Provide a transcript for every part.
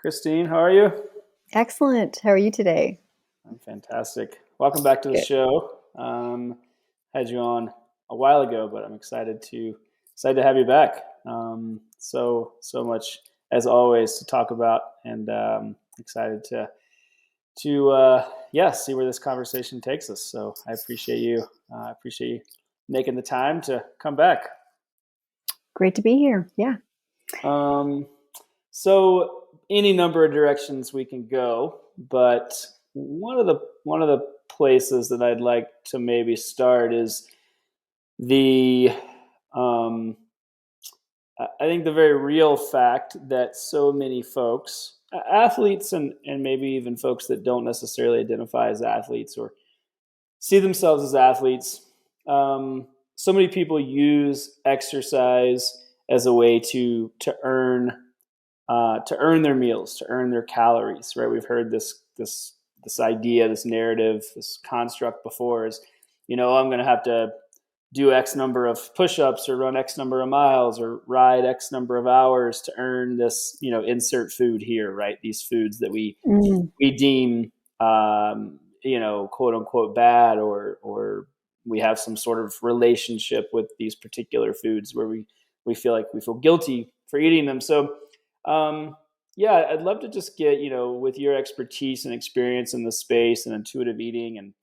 Christine, how are you? Excellent. How are you today? I'm fantastic. Welcome back to the Good. show. Had you on a while ago, but I'm excited to have you back. So much as always to talk about, and excited to see where this conversation takes us. So I appreciate you. I appreciate you making the time to come back. Great to be here. Yeah. Um, so any number of directions we can go, but one of the places that I'd like to maybe start is the um, I think the very real fact that so many folks, athletes and maybe even folks that don't necessarily identify as athletes or see themselves as athletes, so many people use exercise as a way to earn their meals, to earn their calories, right? We've heard this idea, this narrative, this construct before is, I'm going to have to do X number of push-ups or run X number of miles or ride X number of hours to earn this, insert food here, right? These foods that Mm, we deem, quote unquote bad, or we have some sort of relationship with these particular foods where we feel like we feel guilty for eating them. So, um, yeah, I'd love to just get, with your expertise and experience in the space and intuitive eating and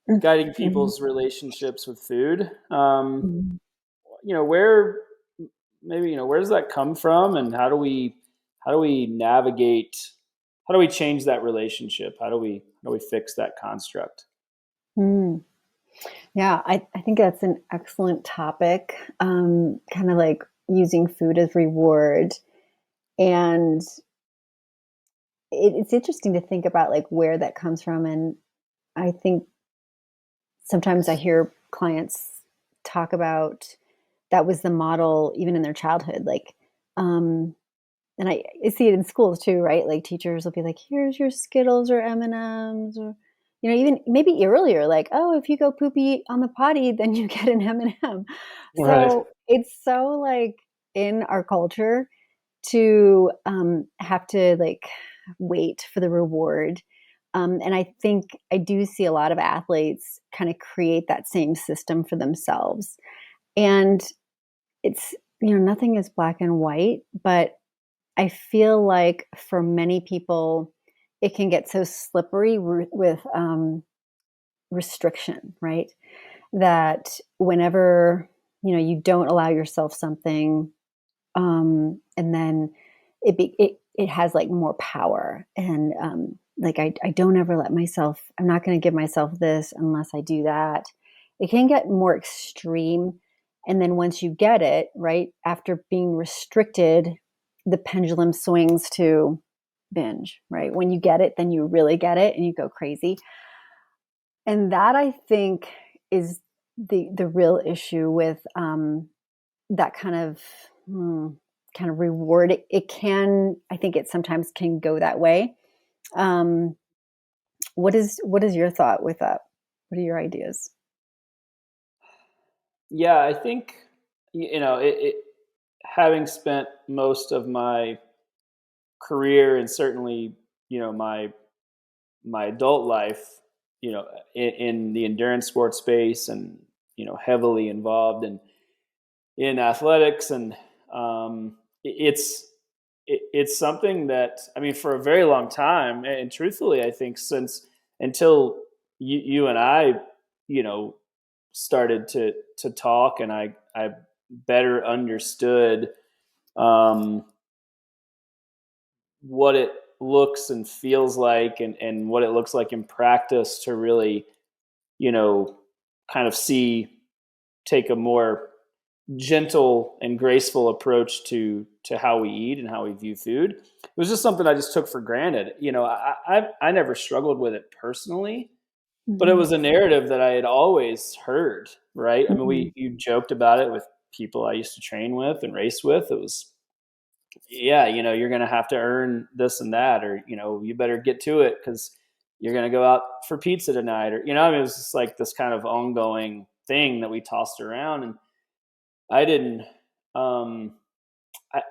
mm, guiding mhm, people's relationships with food. mhm. Where maybe, where does that come from, and how do we navigate, how do we change that relationship? How do we fix that construct? Mm. Yeah, I think that's an excellent topic. Kind of like using food as reward. And it's interesting to think about like where that comes from. And I think sometimes I hear clients talk about that was the model even in their childhood. Um, And I see it in schools too, right? Like teachers will be like, "Here's your Skittles or M&Ms," or even maybe earlier, like, "Oh, if you go poopy on the potty, then you get an M&M." Right. So it's so like in our culture to have to like wait for the reward. And I think I do see a lot of athletes kind of create that same system for themselves. And it's, nothing is black and white, but I feel like for many people, it can get so slippery with restriction, right? That whenever you don't allow yourself something, and then it has like more power, and like I don't ever let myself. I'm not going to give myself this unless I do that. It can get more extreme, and then once you get it right after being restricted, the pendulum swings to binge. Right when you get it, then you really get it, and you go crazy. And that I think is the real issue with that hmm, kind of reward. It can, I think it sometimes can go that way. Um, what is your thought with that? What are your ideas? Yeah, I think having spent most of my career and certainly my adult life, in the endurance sports space, and heavily involved in athletics, and it's it's something that, I mean, for a very long time, and truthfully, I think since until you and I, you know, started to talk, and I better understood um, what it looks and feels like, and what it looks like in practice to really, you know, kind of take a more gentle and graceful approach to how we eat and how we view food. It was just something I just took for granted. I never struggled with it personally, but it Mhm, was a narrative that I had always heard. Right? I mean, mhm, you joked about it with people I used to train with and race with. It was, yeah, you're going to have to earn this and that, or you better get to it because you're going to go out for pizza tonight, or I mean, it was just like this kind of ongoing thing that we tossed around, and I didn't um,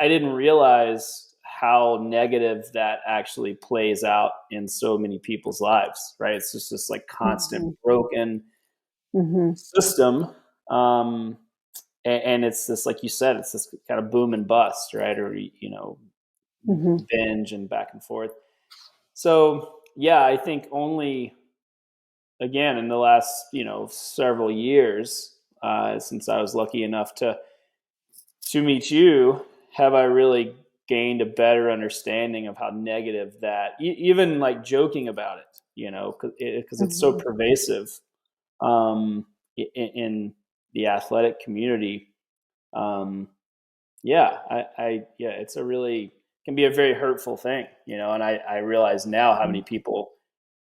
I didn't realize how negative that actually plays out in so many people's lives, right? It's just this like constant Mhm. broken Mhm. system. Um, and it's this, like you said, it's this kind of boom and bust, right? Or, Mhm. binge and back and forth. So yeah, I think only again in the last, several years, since I was lucky enough to meet you, have I really gained a better understanding of how negative that, even like joking about it, because it's so Mhm. pervasive, um, in the athletic community. Um, yeah, yeah, it's a really can be a very hurtful thing, and I realize now how many people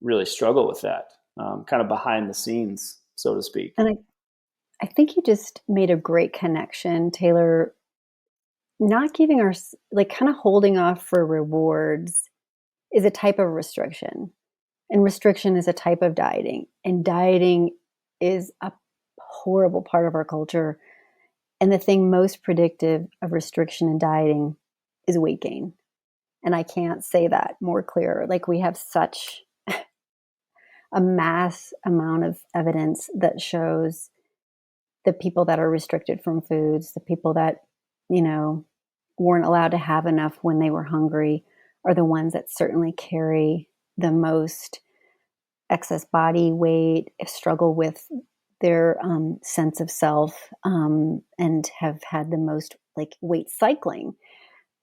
really struggle with that, kind of behind the scenes, so to speak. And I think you just made a great connection, Taylor. Not giving our like, kinda holding off for rewards is a type of restriction, and restriction is a type of dieting, and dieting is a horrible part of our culture, and the thing most predictive of restriction and dieting is weight gain, and I can't say that more clear. Like, we have such a mass amount of evidence that shows the people that are restricted from foods, the people that, you know, weren't allowed to have enough when they were hungry are the ones that certainly carry the most excess body weight, struggle with their sense of self, and have had the most like weight cycling,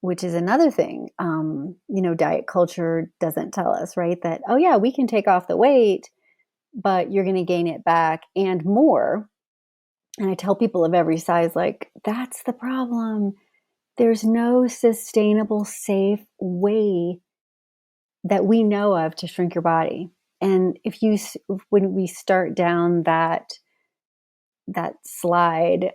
which is another thing. Diet culture doesn't tell us, right? That, oh, yeah, we can take off the weight, but you're going to gain it back and more. And I tell people of every size, like, that's the problem. There's no sustainable, safe way that we know of to shrink your body. And when we start down that slide,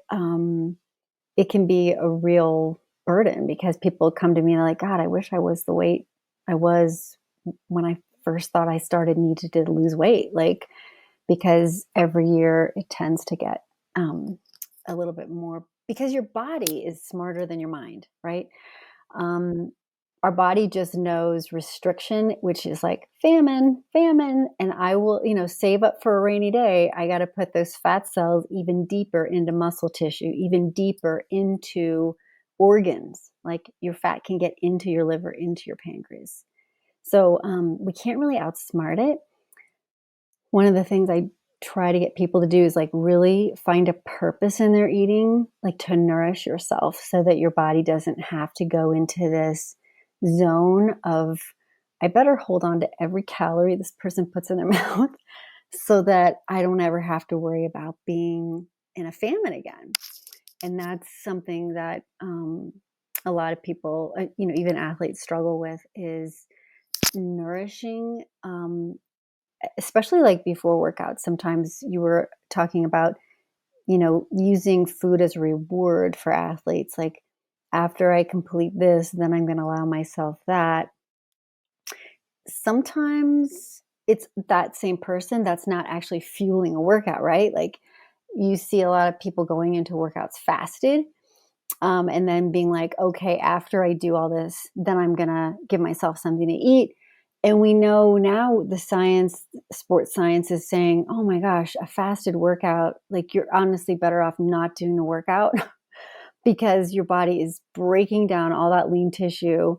it can be a real burden because people come to me and they're like, God, I wish I was the weight I was when I first thought I started needed to lose weight. Like, because every year it tends to get a little bit more because your body is smarter than your mind, right? Um, our body just knows restriction, which is like famine, famine, and I will, save up for a rainy day. I got to put those fat cells even deeper into muscle tissue, even deeper into organs. Like your fat can get into your liver, into your pancreas. So we can't really outsmart it. One of the things I try to get people to do is like really find a purpose in their eating, like to nourish yourself so that your body doesn't have to go into this zone of, I better hold on to every calorie this person puts in their mouth so that I don't ever have to worry about being in a famine again. And that's something that a lot of people, even athletes struggle with is nourishing, especially like before workouts. Sometimes you were talking about, using food as a reward for athletes. Like, after I complete this, then I'm going to allow myself that. Sometimes it's that same person that's not actually fueling a workout, right? Like, you see a lot of people going into workouts fasted, and then being like, okay, after I do all this, then I'm going to give myself something to eat. And we know now the science, sports science is saying, oh my gosh, a fasted workout, like you're honestly better off not doing the workout because your body is breaking down all that lean tissue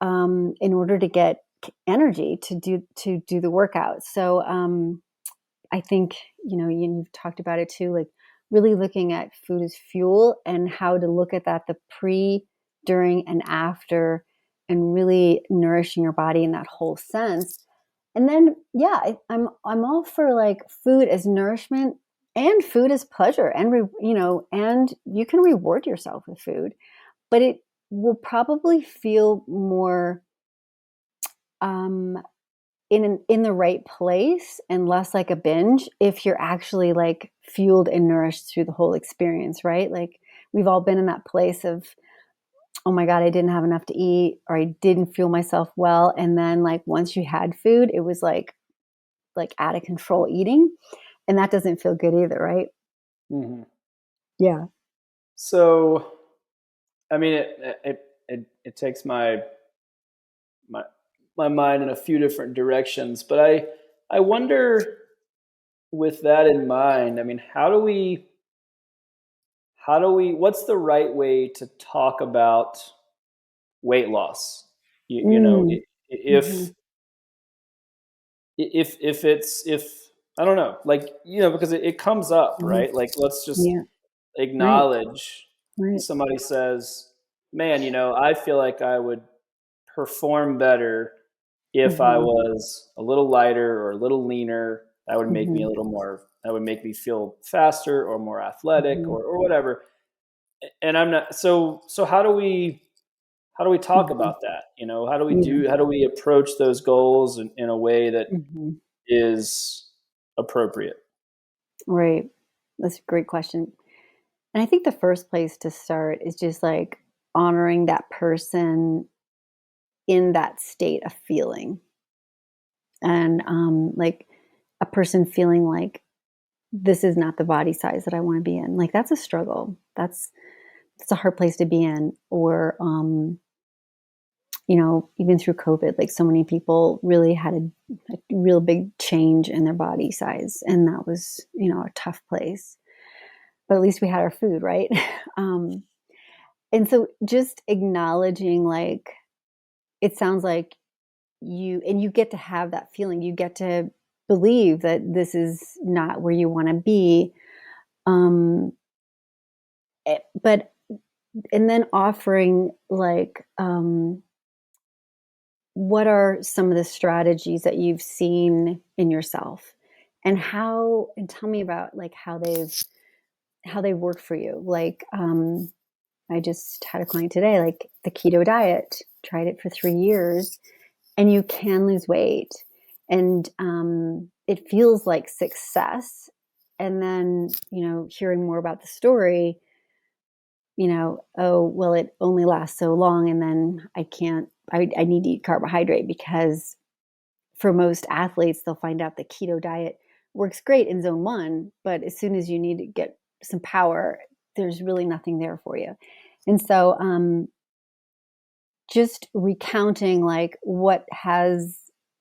in order to get energy to do the workout. So I think, you've talked about it too, like really looking at food as fuel and how to look at that, the pre, during, and after, and really nourishing your body in that whole sense. And then, yeah, I'm all for like food as nourishment and food as pleasure, and and you can reward yourself with food, but it will probably feel more um, in the right place and less like a binge if you're actually like fueled and nourished through the whole experience, right? Like, we've all been in that place of, oh my god, I didn't have enough to eat, or I didn't fuel myself well, and then like once you had food it was like out of control eating, and that doesn't feel good either, right? Hmm. Yeah. So, I mean, it takes my my my mind in a few different directions. But I wonder, with that in mind, I mean, what's the right way to talk about weight loss? You know, Mm, if mhm, if I don't know, like, because it comes up, mhm. right? Like, let's just Yeah, right, acknowledge right. somebody says, man, I feel like I would perform better if I Mhm, was a little lighter or a little leaner. mhm, That would make me feel faster or more athletic, mhm, or whatever. And I'm not, so how do we talk mhm. about that? Yeah, How do we approach those goals in a way that mhm. is appropriate? Right. That's a great question. And I think the first place to start is just like honoring that person in that state of feeling. And like a person feeling like this is not the body size that I want to be in. Like that's a struggle. That's a hard place to be in. Or even through COVID, like so many people really had a real big change in their body size. And that was, a tough place. But at least we had our food, right? um, and so just acknowledging like it sounds like you get to have that feeling. You get to believe that this is not where you want to be. Um, but and then offering like what are some of the strategies that you've seen in yourself and tell me about like how they've worked for you. Like I just had a client today, like the keto diet, tried it for 3 years, and you can lose weight. And it feels like success. And then, hearing more about the story, oh, well, it only lasts so long. And then I need to eat carbohydrate because for most athletes, they'll find out the keto diet works great in zone one, but as soon as you need to get some power, there's really nothing there for you. And so, just recounting like what has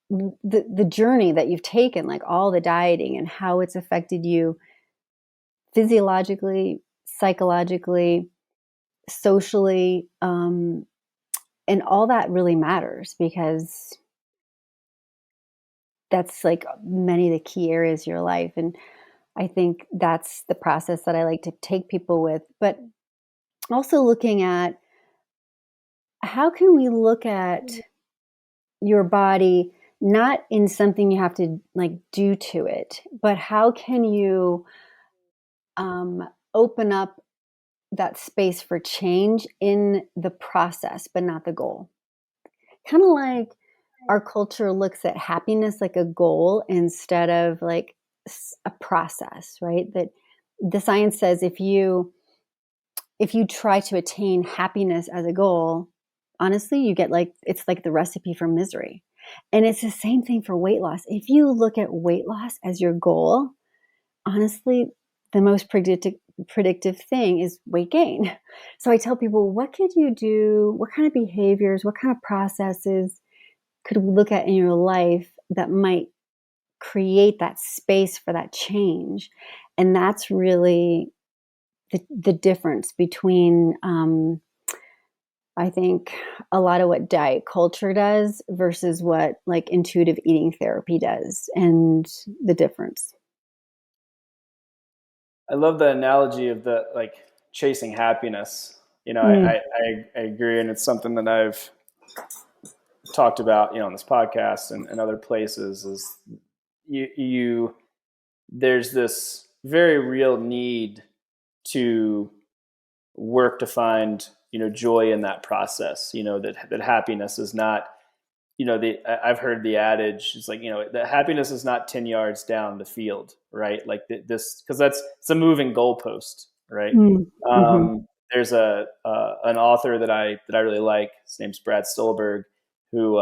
the journey that you've taken, like all the dieting and how it's affected you physiologically, psychologically, socially, and all that really matters because that's like many of the key areas of your life. And I think that's the process that I like to take people with, but also looking at how can we look at your body not in something you have to like do to it, but how can you open up that space for change in the process, but not the goal. Kind of like our culture looks at happiness like a goal instead of like a process, right? That the science says if you try to attain happiness as a goal, honestly, you get like it's like the recipe for misery. And it's the same thing for weight loss. If you look at weight loss as your goal, honestly, the most predictive thing is weight gain. So I tell people, what could you do? What kind of behaviors, what kind of processes could we look at in your life that might create that space for that change? And that's really the difference between, I think, a lot of what diet culture does versus what like intuitive eating therapy does, and the difference. I love the analogy of the, like, chasing happiness. Mm, I agree, and it's something that I've talked about, on this podcast and other places. Is you there's this very real need to work to find, joy in that process. That happiness is not, I've heard the adage, it's like, the happiness is not 10 yards down the field, right? Like this, because it's a moving goalpost, right? mm, mhm, There's an author that I really like. His name's Brad Stolberg, who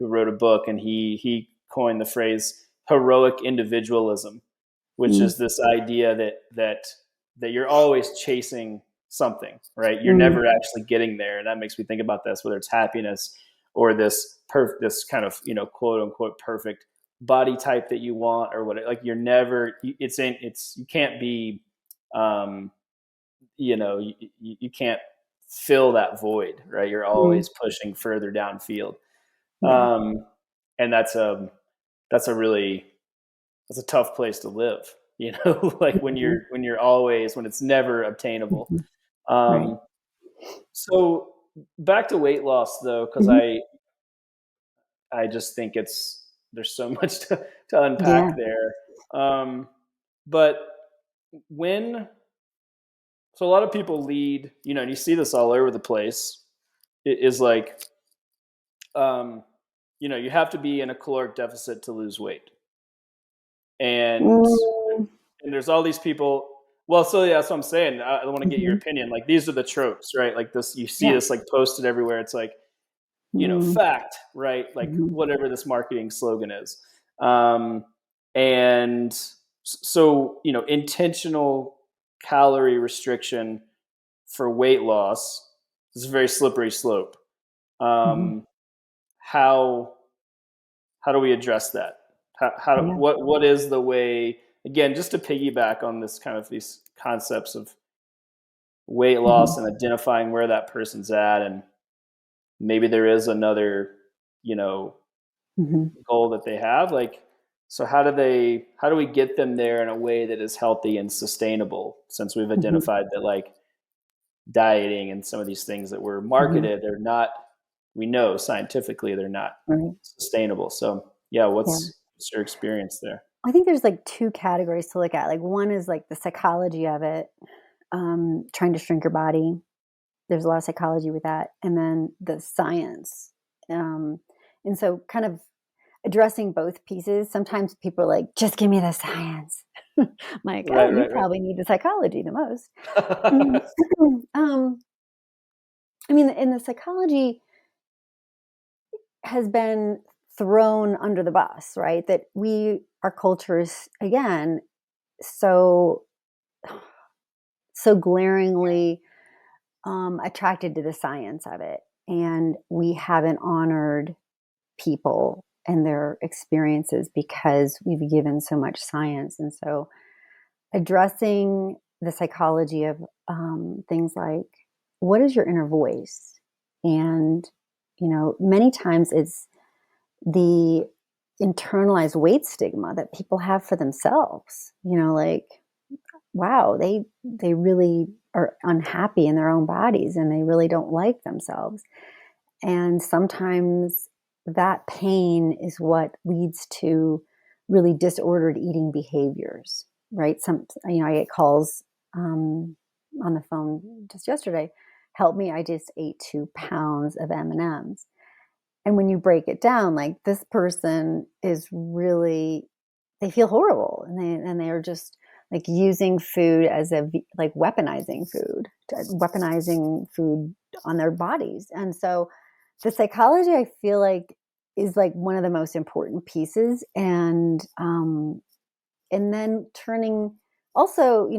wrote a book, and he coined the phrase heroic individualism, which mm, is this idea that you're always chasing something, right? You're mm, never actually getting there. And that makes me think about this, whether it's happiness or this kind of, quote unquote perfect body type that you want, or what, like you're never, you can't be, you can't fill that void, right? You're Mm. always pushing further downfield. Yeah. Um, and that's a really, that's a tough place to live, like Mhm. when it's never obtainable. Mhm. Right. Um, so back to weight loss though, because Mhm. I just think there's so much to Yeah. unpack there. But when so a lot of people lead, and you see this all over the place. It is like, um, you have to be in a caloric deficit to lose weight, and Mm. there's all these people. Well, so yeah, that's what I'm saying. I want to get your Mhm. opinion. Like these are the tropes, right? Like this, you see Yeah. this like posted everywhere. It's like, Mm. fact, right? Like Mhm. whatever this marketing slogan is. And so, intentional calorie restriction for weight loss is a very slippery slope. Mhm. Um, how how do we address that? Yeah. What is the way? Again, just to piggyback on this kind of these concepts of weight loss Mhm. and identifying where that person's at, and maybe there is another, you know, Mhm. goal that they have. Like, so how do we get them there in a way that is healthy and sustainable? Since we've Mhm. identified that like dieting and some of these things that were Mhm. marketed, they're not, we know scientifically they're not Right. sustainable. So yeah, Yeah. what's your experience there? I think there's like two categories to look at. Like one is like the psychology of it, trying to shrink your body. There's a lot of psychology with that, and then the science. Um, and so, kind of addressing both pieces. Sometimes people are like, "Just give me the science." I'm like, "Oh, Right, you right, right. probably need the psychology the most." Mm. um, I mean, and the psychology has been thrown under the bus, right? That our culture is again so so glaringly attracted to the science of it, and we haven't honored people and their experiences because we've given so much science. And so, addressing the psychology of things like what is your inner voice, and many times it's the internalized weight stigma that people have for themselves. Like, wow, they really are unhappy in their own bodies and they really don't like themselves. And sometimes that pain is what leads to really disordered eating behaviors, right? I get calls on the phone just yesterday. Help me! I just ate 2 pounds of M&Ms. And when you break it down, like this person is really, they feel horrible, and they are just like using food as like weaponizing food on their bodies. And so the psychology, I feel like, is like one of the most important pieces. And then turning, also,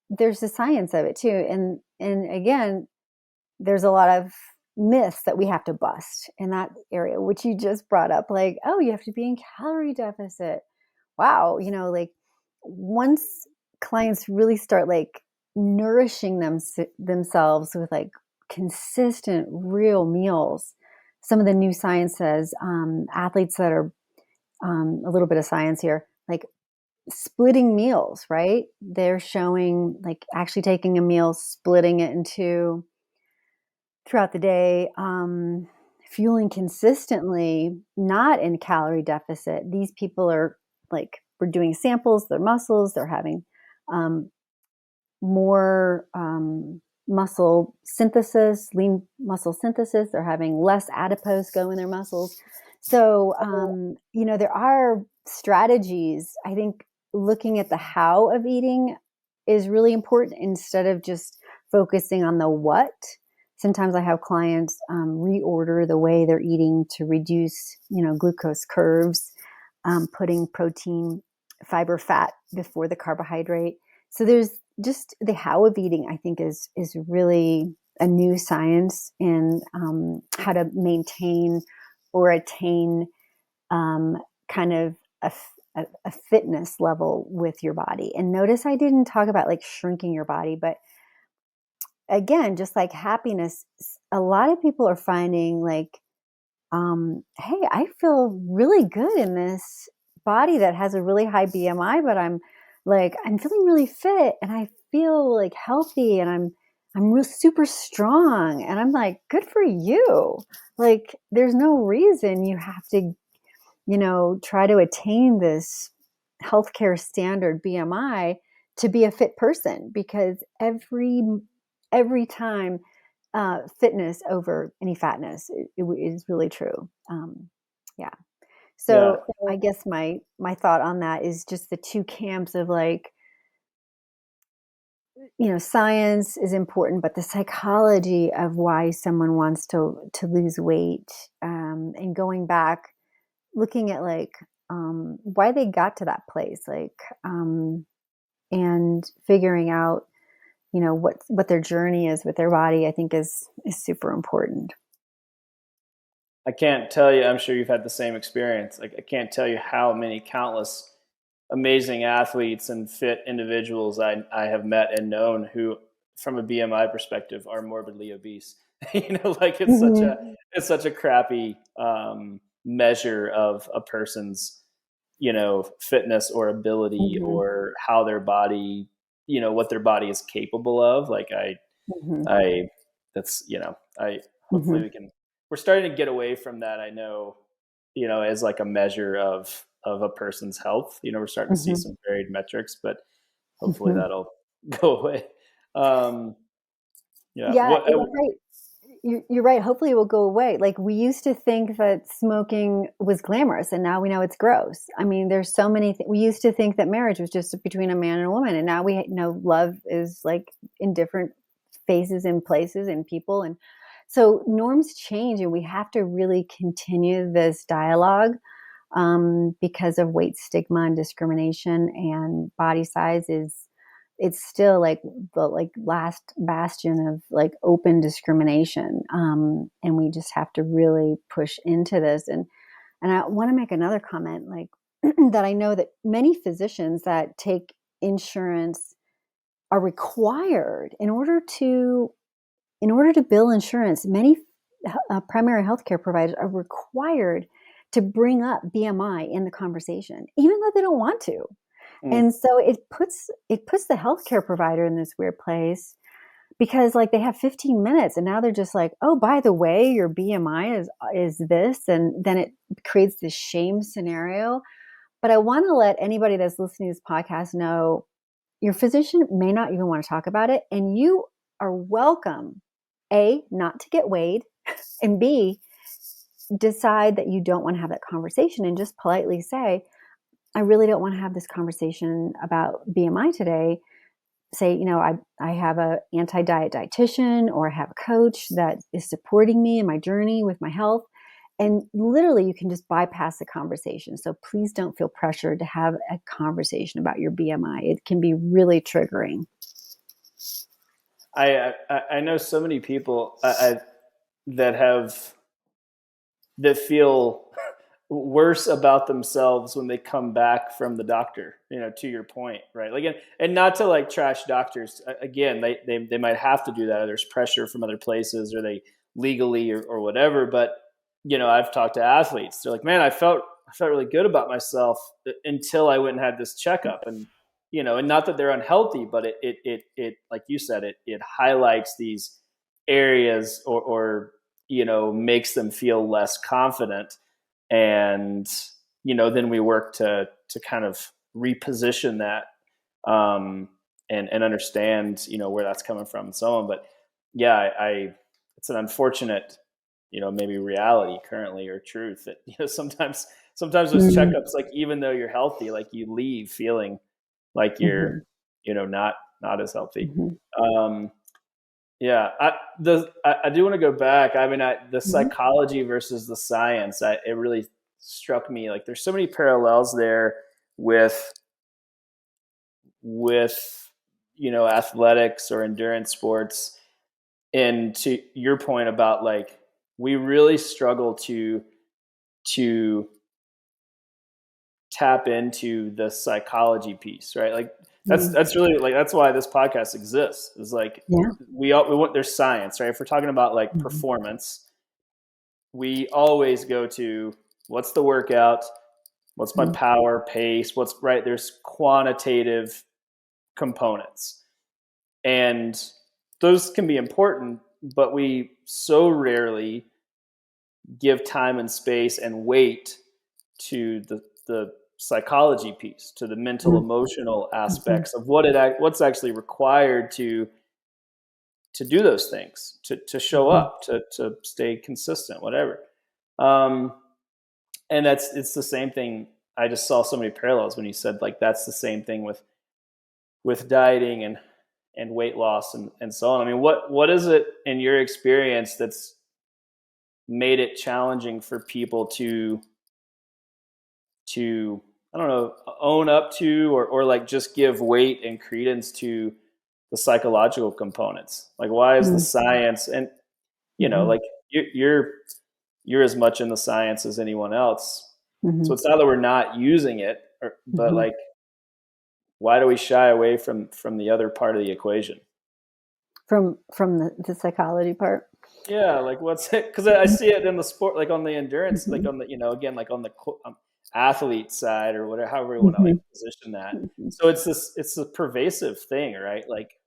there's the science of it too. And again, there's a lot of myths that we have to bust in that area, which you just brought up. Like, oh, you have to be in calorie deficit. Wow. Like once clients really start like nourishing themselves with like consistent, real meals, some of the new science says athletes that are a little bit of science here, like splitting meals, right? They're showing like actually taking a meal, splitting it into throughout the day, fueling consistently, not in calorie deficit. These people are like, we're doing samples, their muscles, they're having um, more muscle synthesis, lean muscle synthesis, they're having less adipose go in their muscles. So, there are strategies. I think looking at the how of eating is really important instead of just focusing on the what. Sometimes I have clients reorder the way they're eating to reduce, glucose curves, putting protein, fiber, fat before the carbohydrate. So there's just the how of eating, I think, is really a new science in how to maintain or attain kind of a fitness level with your body. And notice I didn't talk about like shrinking your body, but again, just like happiness, a lot of people are finding like, hey, I feel really good in this body that has a really high BMI, but I'm feeling really fit and I feel like healthy and I'm real super strong. And I'm like, good for you. Like, there's no reason you have to, try to attain this healthcare standard BMI to be a fit person, because every time fitness over any fatness it is really true. Yeah. Yeah. So I guess my thought on that is just the two camps of like, science is important, but the psychology of why someone wants to lose weight, and going back, looking at like why they got to that place, like, and figuring out, what their journey is with their body, I think is super important. I can't tell you, I'm sure you've had the same experience. Like, I can't tell you how many countless amazing athletes and fit individuals I have met and known who, from a BMI perspective, are morbidly obese. Like Mhm. it's such a crappy measure of a person's, fitness or ability Mhm. or how their body, what their body is capable of. Like Mhm. I that's I hopefully Mhm. we're starting to get away from that. I know, as like a measure of a person's health. We're starting to see Mhm. some varied metrics, but hopefully Mhm. that'll go away. Um, yeah. Yeah, you're right. You're right. Hopefully, it will go away. Like, we used to think that smoking was glamorous, and now we know it's gross. I mean, there's so many. We used to think that marriage was just between a man and a woman, and now we know love is like in different phases and places and people, and so norms change, and we have to really continue this dialogue, because of weight stigma and discrimination, and body size is, it's still like the like last bastion of like open discrimination, and we just have to really push into this. And I want to make another comment, like that I know that many physicians that take insurance are required in order to bill insurance. Many primary healthcare providers are required to bring up BMI in the conversation, even though they don't want to. Mm. And so it puts the healthcare provider in this weird place, because like they have 15 minutes and now they're just like, oh, by the way, your BMI is this, and then it creates this shame scenario. But I want to let anybody that's listening to this podcast know your physician may not even want to talk about it, and you are welcome, A, not to get weighed, and B, decide that you don't want to have that conversation and just politely say, I really don't want to have this conversation about BMI today. Say, I have a anti-diet dietitian, or I have a coach that is supporting me in my journey with my health. And literally, you can just bypass the conversation. So please don't feel pressured to have a conversation about your BMI. It can be really triggering. I know so many people that have that feel worse about themselves when they come back from the doctor, to your point, right? Like, and not to like trash doctors. Again, they might have to do that, or there's pressure from other places, or they legally or whatever. But, I've talked to athletes. They're like, man, I felt really good about myself until I went and had this checkup. And, and not that they're unhealthy, but it like you said, it highlights these areas, or makes them feel less confident. And then we work to kind of reposition that, and understand where that's coming from and so on. But yeah, I it's an unfortunate, maybe reality currently, or truth, that sometimes those Mm-hmm. checkups, like, even though you're healthy, like, you leave feeling like you're, Mm-hmm. not as healthy. Mm-hmm. um yeah, I do want to go back. I mean, the Mm-hmm. psychology versus the science. It really struck me, like, there's so many parallels there with with athletics or endurance sports. And to your point about like, we really struggle to tap into the psychology piece, right? Like Mm. that's really like that's why this podcast exists. Is like Yeah. we want there's science, right? If we're talking about like Mhm. performance, we always go to what's the workout, what's my Mhm. power, pace, what's right. There's quantitative components, and those can be important, but we so rarely give time and space and weight to the psychology piece, to the mental Mhm. emotional Mhm. aspects of what's actually required to do those things, to show Mhm. up, to stay consistent, whatever. Um, and it's the same thing. I just saw so many parallels when you said like that's the same thing with dieting and weight loss and so on. I mean, what is it in your experience that's made it challenging for people to I don't know, own up to or like just give weight and credence to the psychological components? Like, why is the Mhm. science and Mhm. like you're as much in the science as anyone else. So Mhm. it's not that we're not using it, but Mhm. like, why do we shy away from the other part of the equation? From the psychology part. Yeah, like what's it? Because I Mhm. see it in the sport, like on the endurance, like Mhm. on the again, like on the athlete side or whatever, however you want to like Mhm. position that. Mhm. So it's a pervasive thing, right? Like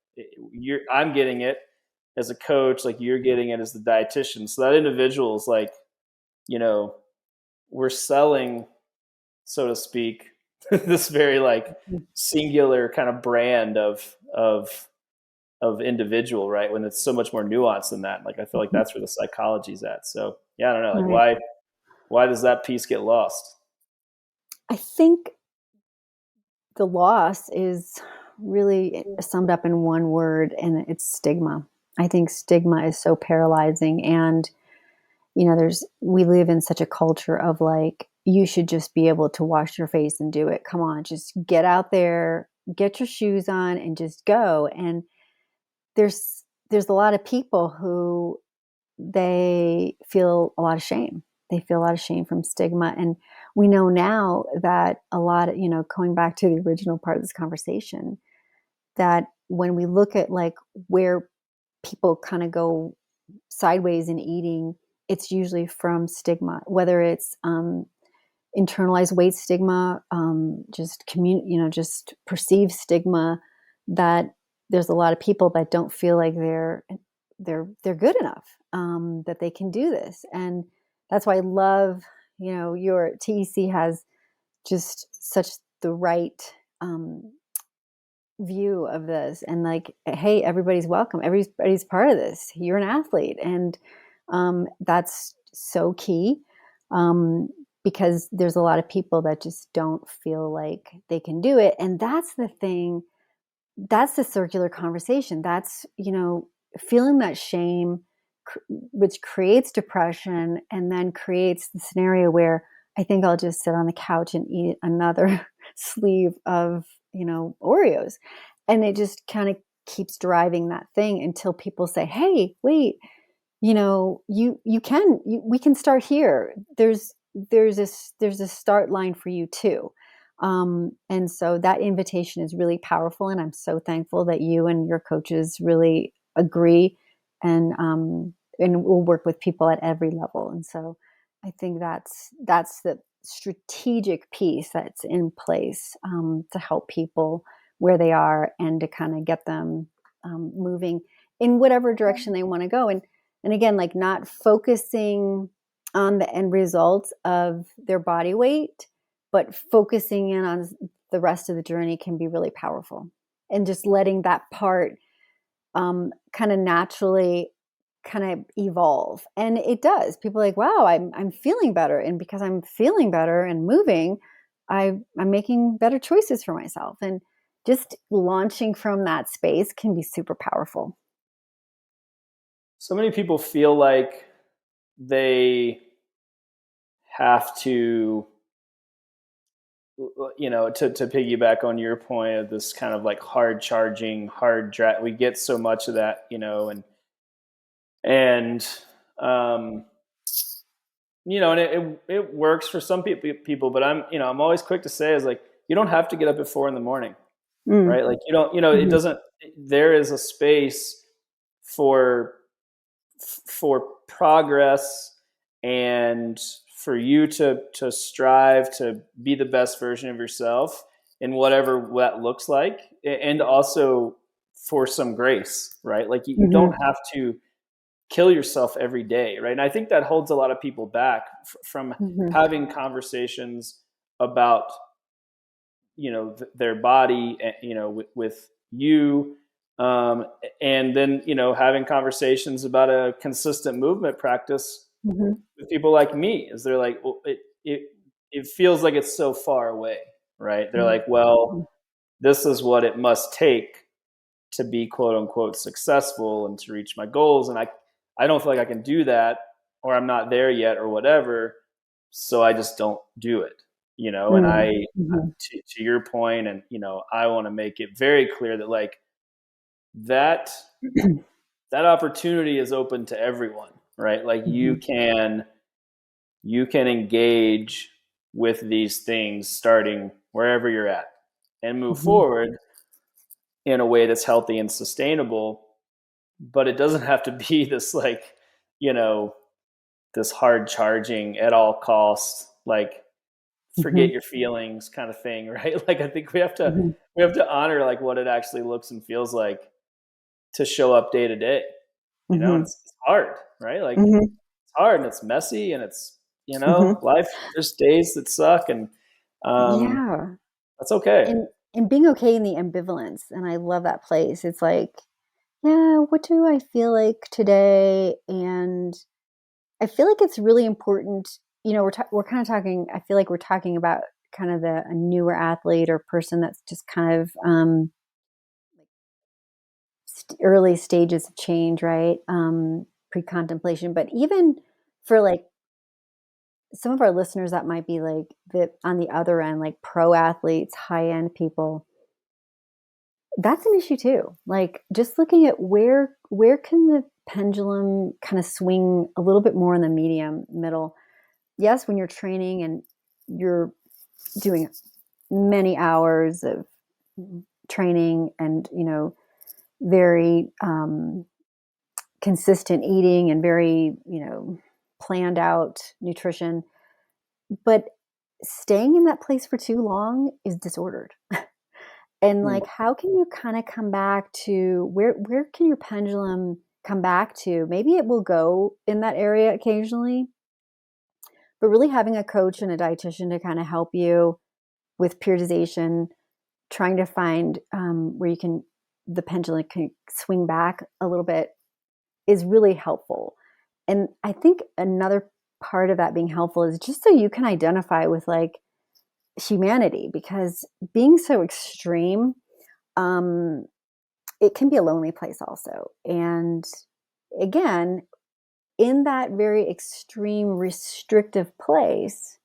I'm getting it as a coach, like you're getting it as the dietitian. So that individual is like, you know, we're selling, so to speak, this very like Mhm. singular kind of brand of individual, right? When it's so much more nuanced than that. Like I feel like Mhm. that's where the psychology's at. So yeah, I don't know. Like Right. why does that piece get lost? I think the loss is really summed up in one word, and it's stigma. I think stigma is so paralyzing, and there's we live in such a culture of like, you should just be able to wash your face and do it. Come on, just get out there, get your shoes on, and just go. And there's a lot of people who they feel a lot of shame. They feel a lot of shame from stigma. And we know now that a lot of, going back to the original part of this conversation, that when we look at like where people kind of go sideways in eating, it's usually from stigma, whether it's internalized weight stigma, just perceived stigma, that there's a lot of people that don't feel like they're good enough, that they can do this. And that's why I love, your TEC has just such the right um, view of this, and like, hey, everybody's welcome, everybody's part of this, you're an athlete. And that's so key, um, because there's a lot of people that just don't feel like they can do it. And that's the thing, that's the circular conversation. That's, feeling that shame, which creates depression, and then creates the scenario where I think I'll just sit on the couch and eat another sleeve of, Oreos. And it just kind of keeps driving that thing until people say, hey, wait, we can start here. There's a start line for you too. And so that invitation is really powerful, and I'm so thankful that you and your coaches really agree, and will work with people at every level. And so I think that's the strategic piece that's in place, to help people where they are, and to kind of get them moving in whatever direction they want to go. And again, like, not focusing on the end result of their body weight, but focusing in on the rest of the journey can be really powerful. And just letting that part kind of naturally kind of evolve. And it does. People are like, wow, I'm feeling better. And because I'm feeling better and moving, I'm making better choices for myself. And just launching from that space can be super powerful. So many people feel like they have to, to piggyback on your point of this kind of like hard charging, hard drag. We get so much of that, and And, um, and it works for some people, but I'm always quick to say is like, you don't have to get up at 4 a.m, Mm. right? Like it Mhm. doesn't, there is a space for, progress, and for you to strive to be the best version of yourself in whatever that looks like, and also for some grace, right? Like you don't Mhm. have to kill yourself every day, right? And I think that holds a lot of people back from Mhm. having conversations about their body, with you, um, and then having conversations about a consistent movement practice Mhm. with people like me. Is they're like, well, it feels like it's so far away, right? They're Mhm. like, well, this is what it must take to be quote unquote successful and to reach my goals, and I don't feel like I can do that, or I'm not there yet, or whatever, so I just don't do it. And Mhm. Mhm. to your point, and I want to make it very clear that like that that opportunity is open to everyone, right? Like Mhm. you can engage with these things starting wherever you're at and move Mhm. forward in a way that's healthy and sustainable. But it doesn't have to be this like, you know, this hard charging at all costs, like forget Mhm. your feelings kind of thing, right? Like I think Mhm. we have to honor like what it actually looks and feels like to show up day to day, and Mhm. it's hard, right? Like Mhm. it's hard and it's messy and it's, Mhm. life, there's days that suck, and um Yeah. that's okay. And being okay in the ambivalence, and I love that place. It's like, yeah, what do I feel like today? And I feel like it's really important. We're kind of talking. I feel like we're talking about kind of a newer athlete or person that's just kind of early stages of change, right? Pre-contemplation, but even for like some of our listeners that might be like the on the other end, like pro athletes, high end people, that's an issue too. Like just looking at where can the pendulum kind of swing a little bit more in the medium middle. Yes, when you're training and you're doing many hours of training and very consistent eating and very planned out nutrition, but staying in that place for too long is disordered. And Hmm. like, how can you kind of come back to where can your pendulum come back to? Maybe it will go in that area occasionally, but really having a coach and a dietitian to kind of help you with periodization, trying to find where you can the pendulum can swing back a little bit is really helpful. And I think another part of that being helpful is just so you can identify with like humanity, because being so extreme, um, it can be a lonely place also. And again, in that very extreme restrictive place,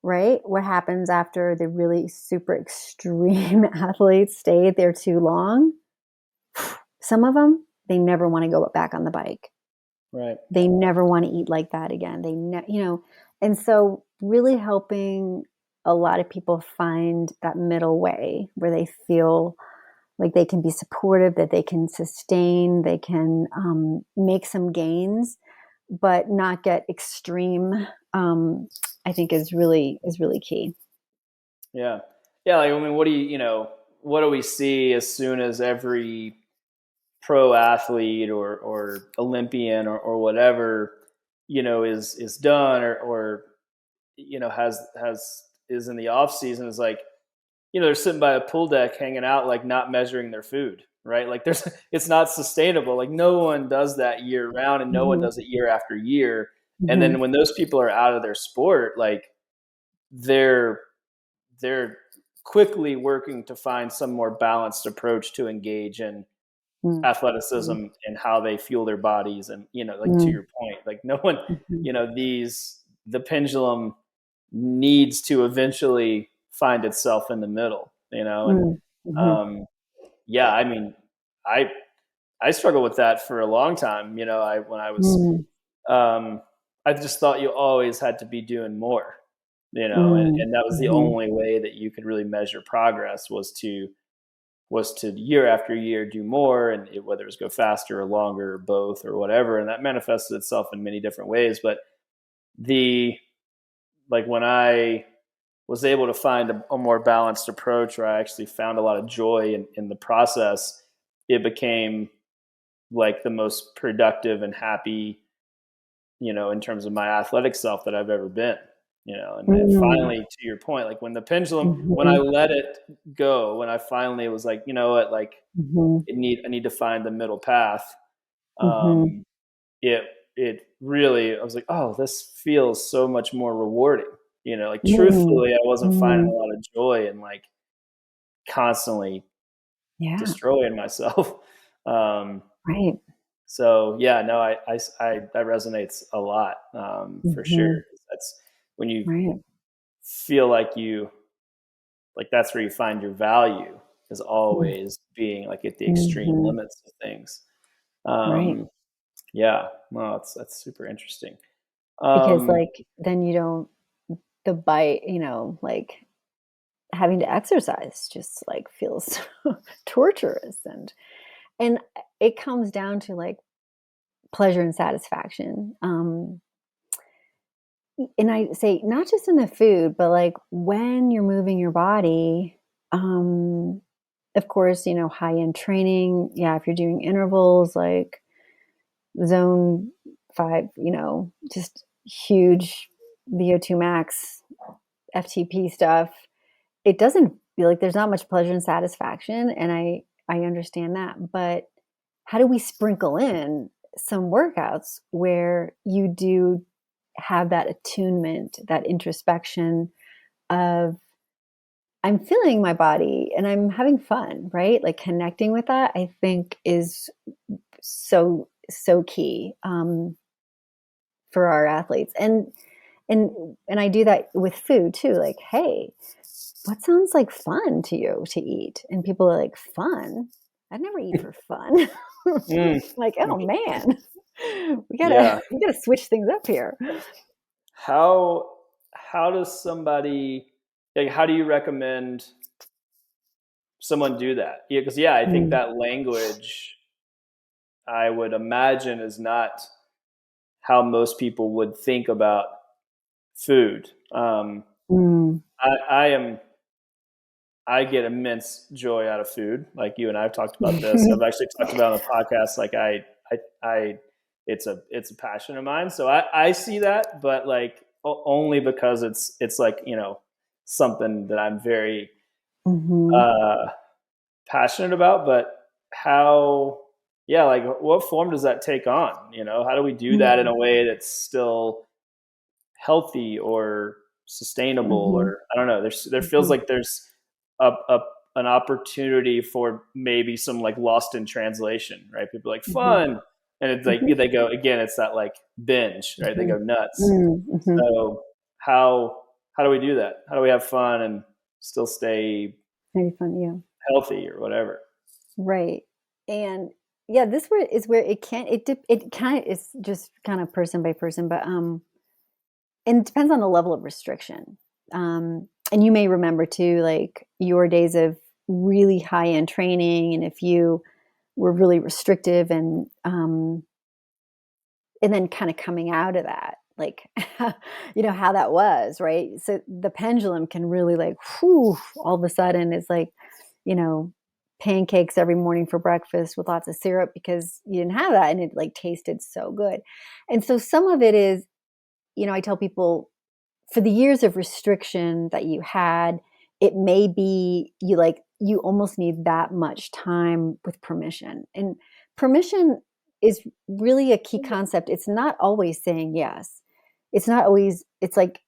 right? What happens after the really super extreme athletes stay there too long? Some of them, they never want to go back on the bike. Right. They never want to eat like that again. And so really helping a lot of people find that middle way where they feel like they can be supportive, that they can sustain, they can make some gains, but not get extreme. I think is really key. Yeah. Yeah. Like, I mean, what do we see as soon as every pro athlete or Olympian or whatever, is done, or has is in the off season, is like, they're sitting by a pool deck hanging out, like not measuring their food, right? Like there's it's not sustainable. Like no one does that year round, and no one Hmm. does it year after year. And Hmm. then when those people are out of their sport, like they're they're quickly working to find some more balanced approach to engage in Hmm. athleticism and how they fuel their bodies. And like to Hmm. your point, like no one, Hmm. these the pendulum needs to eventually find itself in the middle, and Hmm. um yeah, I mean, I I struggled with that for a long time. You know, when I was, Mm, um, I just thought you always had to be doing more, you know, mm, and that was the mhm, only way that you could really measure progress was to year after year do more, and whether it was go faster or longer or both or whatever. And that manifested itself in many different ways. But the like when I was able to find a more balanced approach where I actually found a lot of joy in the process, it became like the most productive and happy, you know, in terms of my athletic self that I've ever been, you know. And mm, finally, to your point, like when the pendulum, when I mhm, let it go, when I finally was like, you know what, like mhm, I need to find the middle path. mhm, Um, it it really, I was like, oh, this feels so much more rewarding. You know, like mm, truthfully, I wasn't finding a mm. lot of joy in like constantly Yeah, destroying myself. Um, right. so yeah, no, that resonates a lot, for sure. Mhm, That's when you right. feel like that's where you find your value, is Mm, always being like at the extreme mhm, limits of things. right. Um, yeah, no, that's super interesting. Because, Um, like, then you don't the bite, like, having to exercise just, like, feels torturous, and it comes down to, like, pleasure and satisfaction, and I say not just in the food, but, like, when you're moving your body, um, of course, high-end training, yeah, if you're doing intervals, like, zone 5, just huge VO2 max, FTP stuff, it doesn't feel like there's not much pleasure and satisfaction, and I understand that, but how do we sprinkle in some workouts where you do have that attunement, that introspection of I'm feeling my body and I'm having fun, right? Like connecting with that, I think is so key for our athletes, and and I do that with food too. Like, hey, what sounds like fun to you to eat? And people are like, fun? I'd never eat for fun. mm, Like, oh interesting. man, we gotta Yeah. we gotta switch things up here. How does somebody, like, how do you recommend someone do that? Yeah, because yeah, I think Mm, that language, I would imagine, is not how most people would think about food. mm. I am I get immense joy out of food. Like you and I have talked about this. I've actually talked about on the podcast. Like I it's a passion of mine. So I see that, but like only because it's like, you know, something that I'm very Mhm, uh, passionate about. But how? Yeah, like what form does that take on? You know, how do we do that in mm, a way that's still healthy or sustainable, mhm, or I don't know. There feels mhm, like there's a an opportunity for maybe some like lost in translation, right? People are like mhm, fun, and it's like mhm, they go again. It's that like binge, right? They mhm, go nuts. mm, mhm. So how do we do that? How do we have fun and still stay Maybe fun, yeah. healthy or whatever? Right. And yeah, this where is where it kind of is just kind of person by person, but and it depends on the level of restriction. And you may remember too, like your days of really high end training, and if you were really restrictive and then kind of coming out of that, like how that was, right? So the pendulum can really like whew, all of a sudden it's like, you know, pancakes every morning for breakfast with lots of syrup because you didn't have that and it like tasted so good. And so some of it is, I tell people for the years of restriction that you had, it may be you almost need that much time with permission. And permission is really a key concept. It's not always saying yes. It's not always, it's like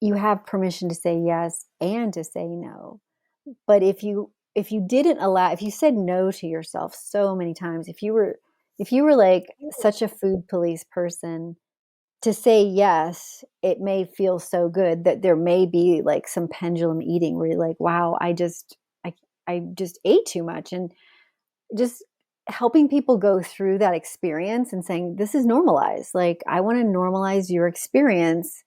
you have permission to say yes and to say no. But if you didn't allow, if you said no to yourself so many times, if you were like such a food police person, to say yes, it may feel so good that there may be like some pendulum eating where you're like, wow, I just ate too much. And just helping people go through that experience and saying, this is normalized. Like, I want to normalize your experience,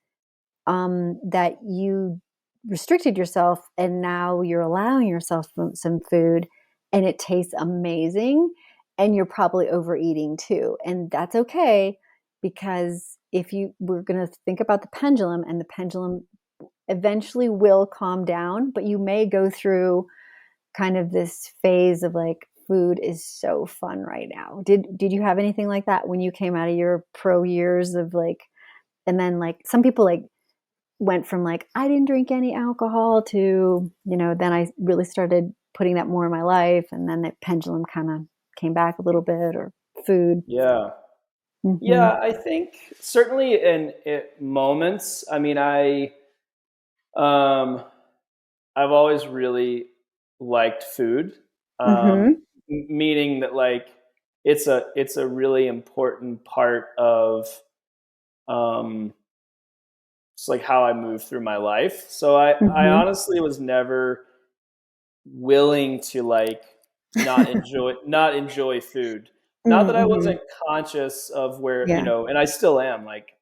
that you restricted yourself and now you're allowing yourself some food and it tastes amazing and you're probably overeating too. And that's okay, because we're going to think about the pendulum, and the pendulum eventually will calm down, but you may go through kind of this phase of like, food is so fun right now. Did you have anything like that when you came out of your pro years of like, and then like some people like went from like, I didn't drink any alcohol to, then I really started putting that more in my life, and then that pendulum kind of came back a little bit, or food. Yeah. Mhm. Yeah, I think certainly in moments. I mean, um, I've always really liked food, Mhm. meaning that like it's a really important part of um, it's like how I move through my life. So I Mhm. honestly was never willing to like not enjoy food. Not that I Mhm. wasn't conscious of where, Yeah. and I still am like,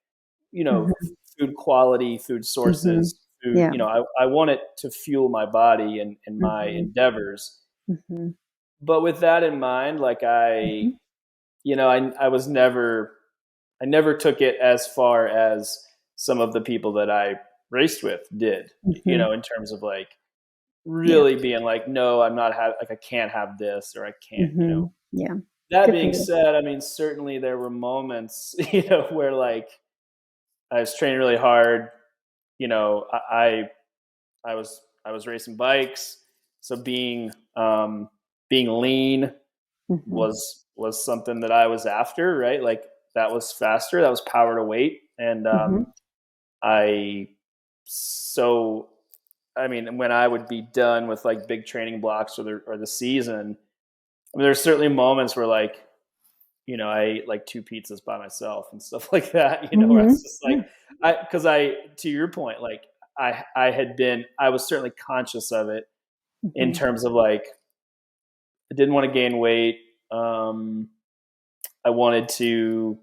Mhm. food quality, food Mhm. sources, food, Yeah. I want it to fuel my body and my Mhm. endeavors. Mhm. But with that in mind, like Mhm. I was never, I never took it as far as some of the people that I raced with did, Mhm. in terms of like Yeah. really being like, no, I'm not like I. Can't have this, or I can't. Mhm. Yeah. That Good for being you. said, I mean, certainly there were moments, where like I was training really hard. I was racing bikes, so being lean Mhm. was something that I was after, right? Like that was faster, that was power to weight, and Mhm. I so I mean, when I would be done with like big training blocks or the season, I mean, there's certainly moments where like I ate like two pizzas by myself and stuff like that. Where it's Mhm. just like Yeah. to your point, like I was certainly conscious of it in Mhm. terms of like I didn't want to gain weight. Um, I wanted to,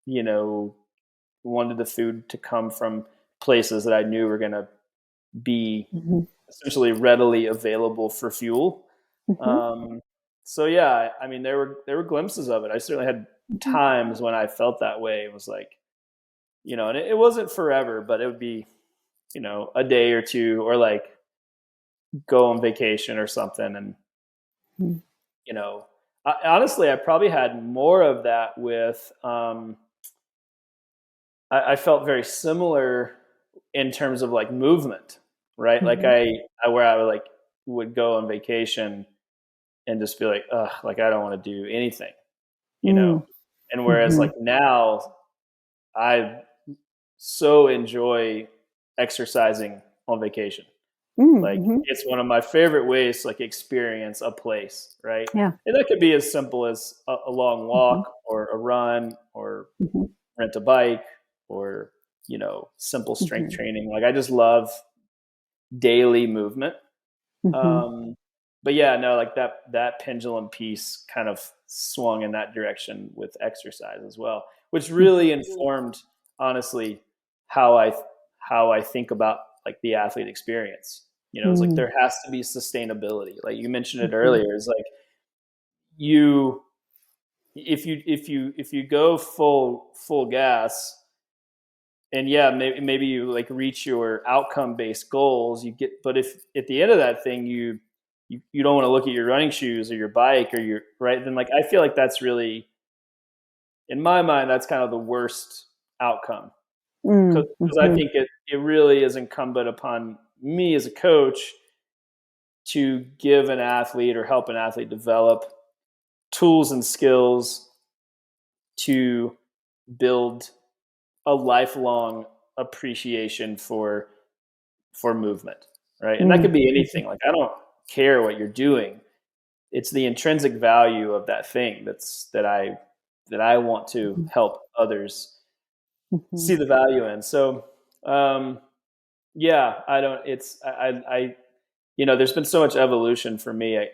you know, wanted the food to come from places that I knew were going to be Mhm. essentially readily available for fuel. Mhm. Um, so yeah, I mean, there were glimpses of it. I certainly had Mhm. times when I felt that way. It was like, and it wasn't forever, but it would be, a day or two, or like go on vacation or something. And, Mhm. honestly, I probably had more of that with, I felt very similar in terms of like movement, right? Like Mhm. where I would like would go on vacation and just be like, ugh, like I don't want to do anything, you know? Mm. And whereas Mhm. like now I so enjoy exercising on vacation. Mm. Like Mhm. it's one of my favorite ways to like experience a place, right? Yeah. And that could be as simple as a long Mhm. walk or a run or Mhm. rent a bike or, simple strength Mhm. training. Like I just love daily movement. Mhm. Um, but yeah, no, like that pendulum piece kind of swung in that direction with exercise as well, which really Mhm. informed, honestly, how I think about like the athlete experience. It's like Mm. there has to be sustainability. Like you mentioned it Mhm. earlier, is like you if you go full gas, and yeah, maybe you like reach your outcome based goals, you get, but if at the end of that thing you don't want to look at your running shoes or your bike or your right, then like I feel like that's really, in my mind, that's kind of the worst outcome, Mm. because I Mhm. think it really is incumbent upon me as a coach to give an athlete or help an athlete develop tools and skills to build a lifelong appreciation for movement, right? And that Mm. could be Mhm. anything. Like I don't care what you're doing. It's the intrinsic value of that thing that I want to Mhm. help others Mhm. see the value in. So, um, yeah, I don't. There's been so much evolution for me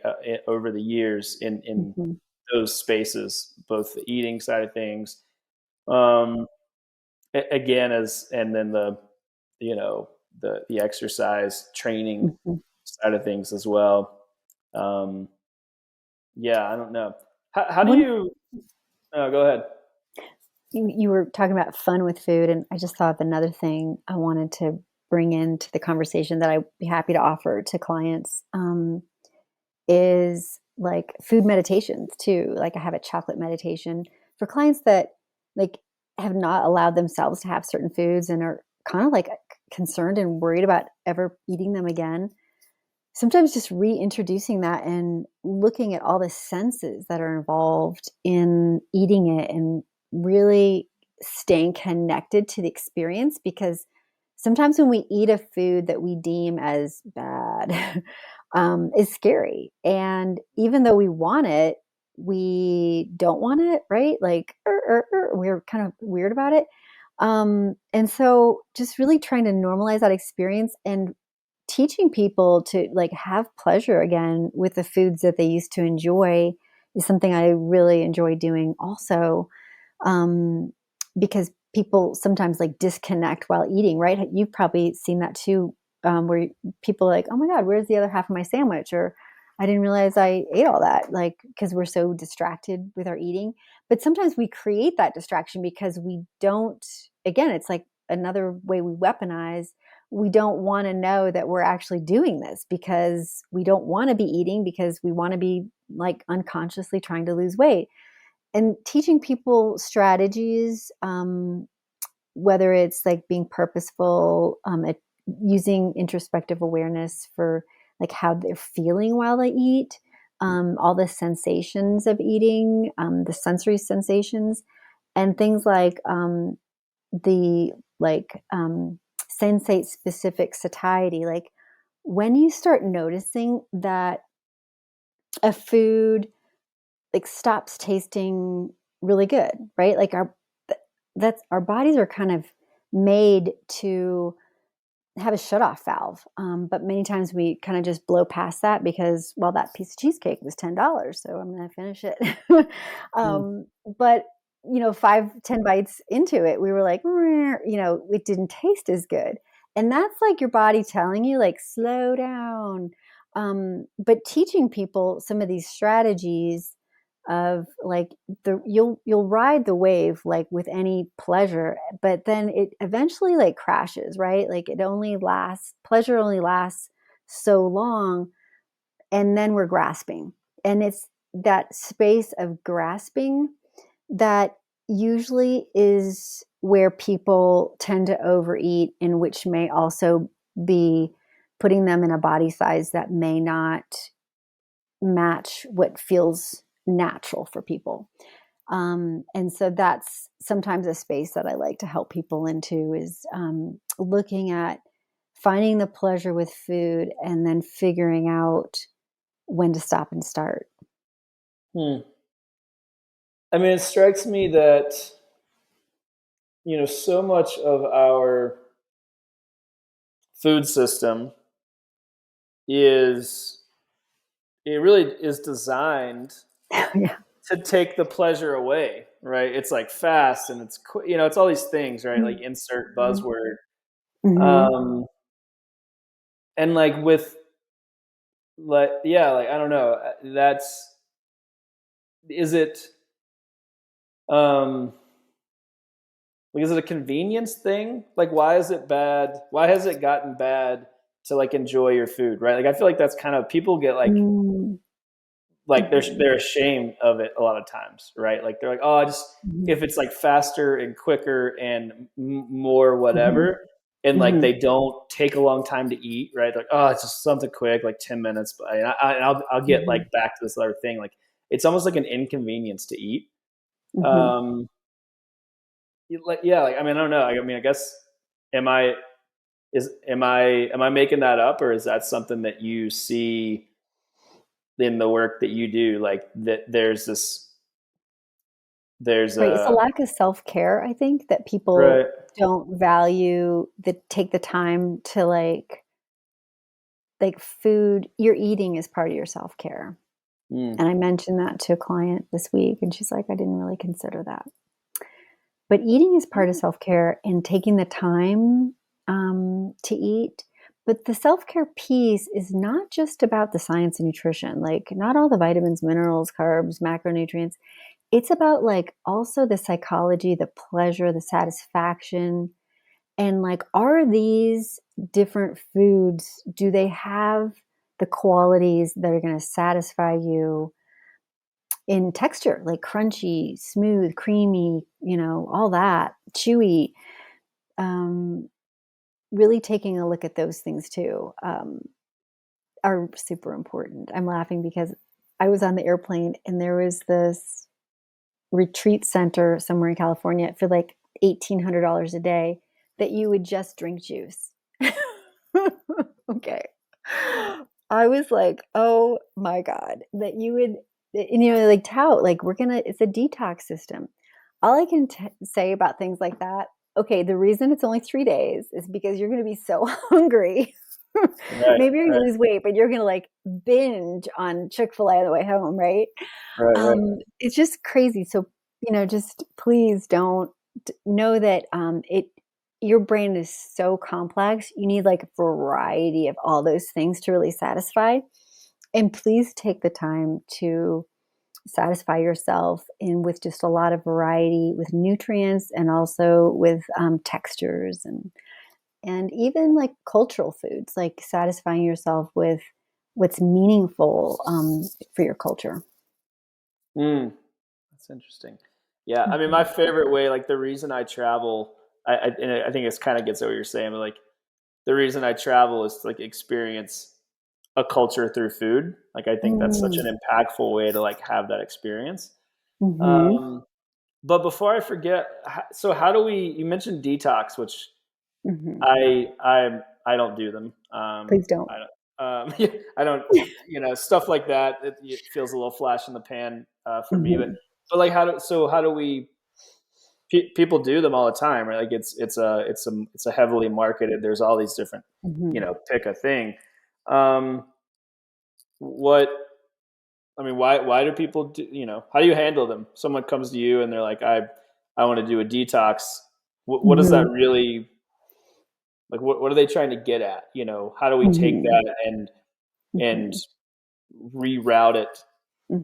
over the years in Mhm. those spaces, both the eating side of things, um, again, and then you know, the exercise training Mhm. side of things as well. Um, yeah, I don't know. How do One you? Oh, go ahead. you were talking about fun with food, and I just thought of another thing I wanted to bring into the conversation that I'd be happy to offer to clients, is like food meditations too. Like I have a chocolate meditation for clients that like have not allowed themselves to have certain foods and are kind of like concerned and worried about ever eating them again. Sometimes just reintroducing that and looking at all the senses that are involved in eating it and really staying connected to the experience, because sometimes when we eat a food that we deem as bad, is scary. And even though we want it, we don't want it, right? Like, we're kind of weird about it. And so just really trying to normalize that experience and teaching people to like have pleasure again with the foods that they used to enjoy is something I really enjoy doing also. Um, because people sometimes like disconnect while eating, right? You've probably seen that too, where people are like, oh my God, where's the other half of my sandwich? Or I didn't realize I ate all that, like, because we're so distracted with our eating. But sometimes we create that distraction because we don't, again, it's like another way we weaponize. We don't want to know that we're actually doing this because we don't want to be eating, because we want to be like unconsciously trying to lose weight. And teaching people strategies, whether it's like being purposeful, at using introspective awareness for like how they're feeling while they eat, all the sensations of eating, the sensory sensations, and things like the like sensate specific satiety. Like when you start noticing that a food like stops tasting really good, right? Like that's our bodies are kind of made to have a shut off valve. But many times we kind of just blow past that because, well, that piece of cheesecake was $10, so I'm going to finish it. Mm. um, but you know, 5, 10 bites into it, we were like, you know, it didn't taste as good, and that's like your body telling you, like, slow down. But teaching people some of these strategies of like you'll ride the wave like with any pleasure, but then it eventually like crashes, right? Like it only lasts pleasure only lasts so long, and then we're grasping, and it's that space of grasping that usually is where people tend to overeat, and which may also be putting them in a body size that may not match what feels natural for people. And so that's sometimes a space that I like to help people into, is looking at finding the pleasure with food and then figuring out when to stop and start. Hmm. I mean, it strikes me that so much of our food system is it really is designed Yeah. to take the pleasure away, right? It's like fast and it's it's all these things, right? Like insert Mhm. buzzword, Mhm. um, and like with like yeah, like I don't know, that's is it um like is it a convenience thing? Like why is it bad? Why has it gotten bad to like enjoy your food, right? Like I feel like that's kind of people get Mm. like Mhm. they're ashamed of it a lot of times, right? Like they're like, oh, I just Mhm. if it's like faster and quicker and more Mhm. whatever, and like Mhm. they don't take a long time to eat, right? Like, oh, it's just something quick, like 10 minutes, but I'll get like Mhm. back to this other thing. Like it's almost like an inconvenience to eat. Mhm. Um, like yeah, like I mean, I don't know. I mean, I guess am I am I making that up, or is that something that you see in the work that you do? Like that there's Right. It's a a lack of self care, I think, that right. people don't value, that take the time to like food, your eating is part of your self care. Mm. And I mentioned that to a client this week, and she's like, I didn't really consider that. But eating is part of self care and taking the time to eat. But the self care piece is not just about the science of nutrition, like, not all the vitamins, minerals, carbs, macronutrients. It's about like also the psychology, the pleasure, the satisfaction. And like, are these different foods, do they have the qualities that are going to satisfy you in texture, like crunchy, smooth, creamy, all that, chewy? Um, really taking a look at those things too are super important. I'm laughing because I was on the airplane and there was this retreat center somewhere in California for like $1,800 a day that you would just drink juice. Okay. I was like, oh my God, that you would, like tout, like it's a detox system. All I can say about things like that, okay, the reason it's only 3 days is because you're going to be so hungry. Right, Maybe you're going right, to lose weight, but you're going to like binge on Chick-fil-A on the way home, right? right, right. It's just crazy. So, just please don't know that your brain is so complex. You need like a variety of all those things to really satisfy. And please take the time to satisfy yourself in with just a lot of variety with nutrients and also with textures and even like cultural foods, like satisfying yourself with what's meaningful for your culture. Mm. That's interesting. Yeah, I mean, my Mhm. favorite way, like the reason I travel, and I think it's kind of gets at what you're saying, but like the reason I travel is to like experience a culture through food. Like I think that's such Mm. an impactful way to like have that experience. Mhm. Um, but before I forget, so how do we? You mentioned detox, which Mhm. I don't do them. Please don't. I don't. Yeah, I don't. Stuff like that. It feels a little flash in the pan for me. But Mhm. like how do we? People do them all the time, right? Like it's a heavily marketed. There's all these different, Mhm. pick a thing. Um, what I mean, why do people do? How do you handle them? Someone comes to you and they're like, I want to do a detox. What does that Mhm. really like? What are they trying to get at? How do we take Mhm. that and Mhm. reroute it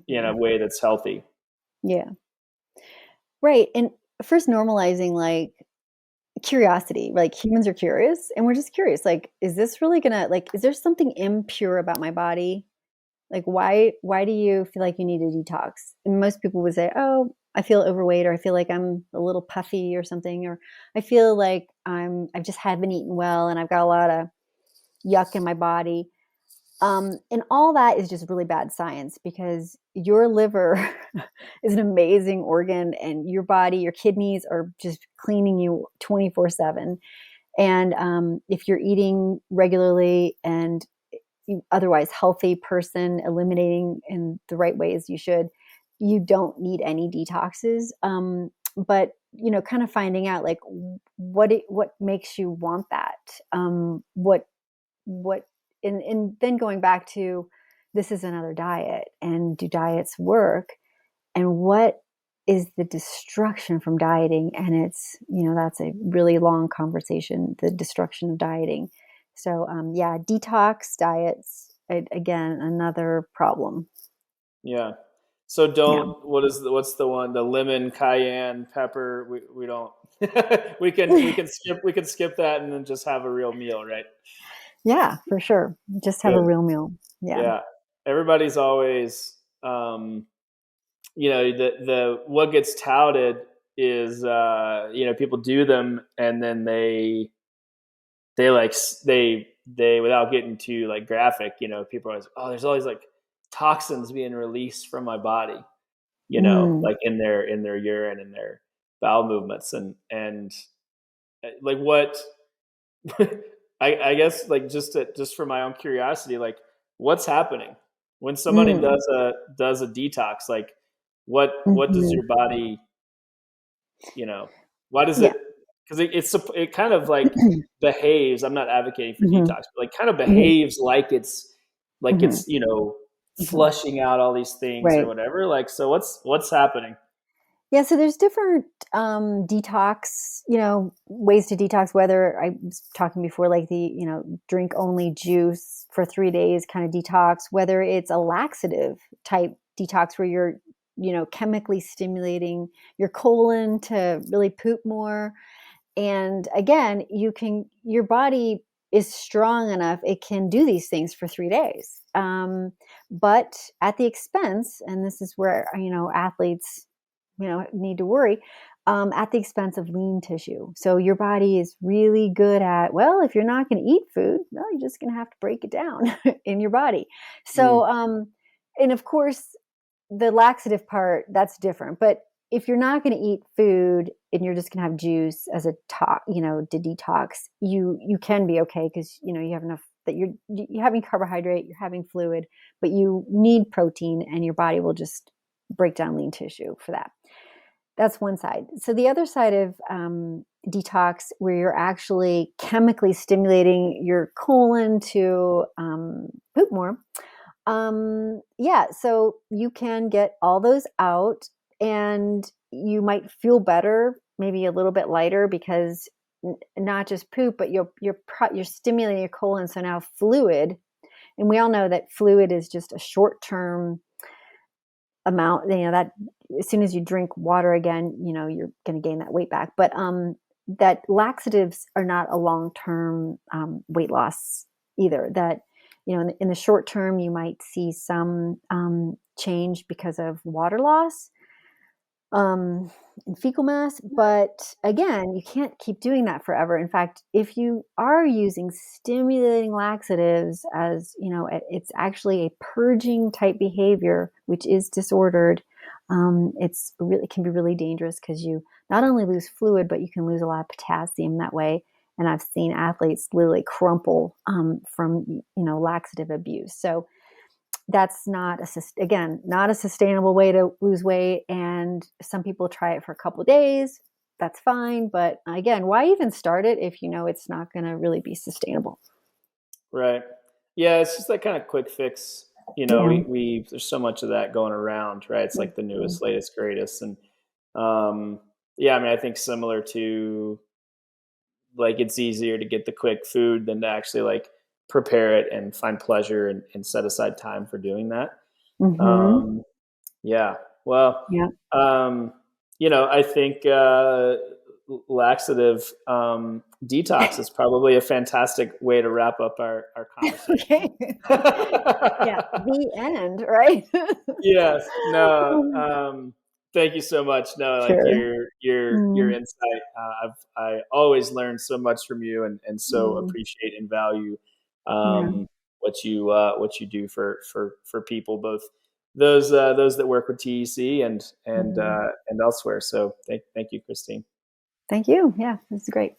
in a Mhm. way that's healthy? Yeah. Right. And first normalizing like curiosity. Like, humans are curious and we're just curious. Like, is this really gonna like is there something impure about my body? Like, why do you feel like you need a detox? And most people would say, "Oh, I feel overweight, or I feel like I'm a little puffy or something, or I feel like I've just haven't eaten well and I've got a lot of yuck in my body." And all that is just really bad science because your liver is an amazing organ, and your body, your kidneys are just cleaning you 24/7. And if you're eating regularly and otherwise healthy person, eliminating in the right ways you should, you don't need any detoxes. But kind of finding out like what makes you want that. What and then going back to, this is another diet, and do diets work, and what is the destruction from dieting? And it's, that's a really long conversation, the destruction of dieting. So yeah, detox diets, again, another problem. Yeah. So Yeah. what's the one, the lemon cayenne pepper, we don't we can skip that and then just have a real meal, right? Yeah, for sure, just have a Good. real meal. Yeah. Yeah. Everybody's always the what gets touted is people do them and then they like they without getting too like graphic, people are always, oh, there's always like toxins being released from my body, Mm. like in their urine and their bowel movements and like what I guess like just for my own curiosity, like what's happening when somebody Mm. does a detox? Like what does Mhm. your body, you know, why does Yeah. it? Because it kind of like behaves. I'm not advocating for Mhm. detox, but like kind of Mhm. behaves like it's Mhm. Mhm. flushing out all these things or Right. whatever. Like, so what's happening? Yeah, so there's different detox, ways to detox. Whether I was talking before, like the drink only juice for 3 days kind of detox, whether it's a laxative type detox where you're chemically stimulating your colon to really poop more. And again, your body is strong enough, it can do these things for 3 days. But at the expense, and this is where, athletes, need to worry, at the expense of lean tissue. So your body is really good at, well, if you're not going to eat food, well, you're just going to have to break it down in your body. Mm, So, and of course, the laxative part, that's different. But if you're not going to eat food and you're just going to have juice as a to detox, you can be okay because you have enough that you're having carbohydrate, you're having fluid, but you need protein, and your body will just break down lean tissue for that. That's one side. So the other side of detox, where you're actually chemically stimulating your colon to poop more, yeah, so you can get all those out, and you might feel better, maybe a little bit lighter, because not just poop, but you're stimulating your colon, so now fluid, and we all know that fluid is just a short-term amount, that as soon as you drink water again, you're going to gain that weight back. But that laxatives are not a long-term weight loss either. That in the short term, you might see some change because of water loss, um, and fecal mass. But again, you can't keep doing that forever. In fact, if you are using stimulating laxatives, as it's actually a purging type behavior, which is disordered. It's really can be really dangerous because you not only lose fluid, but you can lose a lot of potassium that way. And I've seen athletes literally crumple from laxative abuse. So that's not a sustainable way to lose weight. And some people try it for a couple of days. That's fine. But again, why even start it if you know it's not going to really be sustainable? right. Yeah, it's just that kind of quick fix. Yeah. We there's so much of that going around, right? It's like the Mhm. newest, latest, greatest, and um, yeah. I mean, I think similar to, like, it's easier to get the quick food than to actually like prepare it and find pleasure and set aside time for doing that. Mhm. Um, yeah. Well, Yeah. um, I think laxative detox is probably a fantastic way to wrap up our conversation. Okay. Yeah. The end, right? Yes. No. Thank you so much. No, like Sure. your Mm, insight. I always learn so much from you, and so mm, appreciate and value yeah. what you do for people, both those that work with TEC and Mm. and elsewhere. So thank you, Christine. Thank you. Yeah, this is great.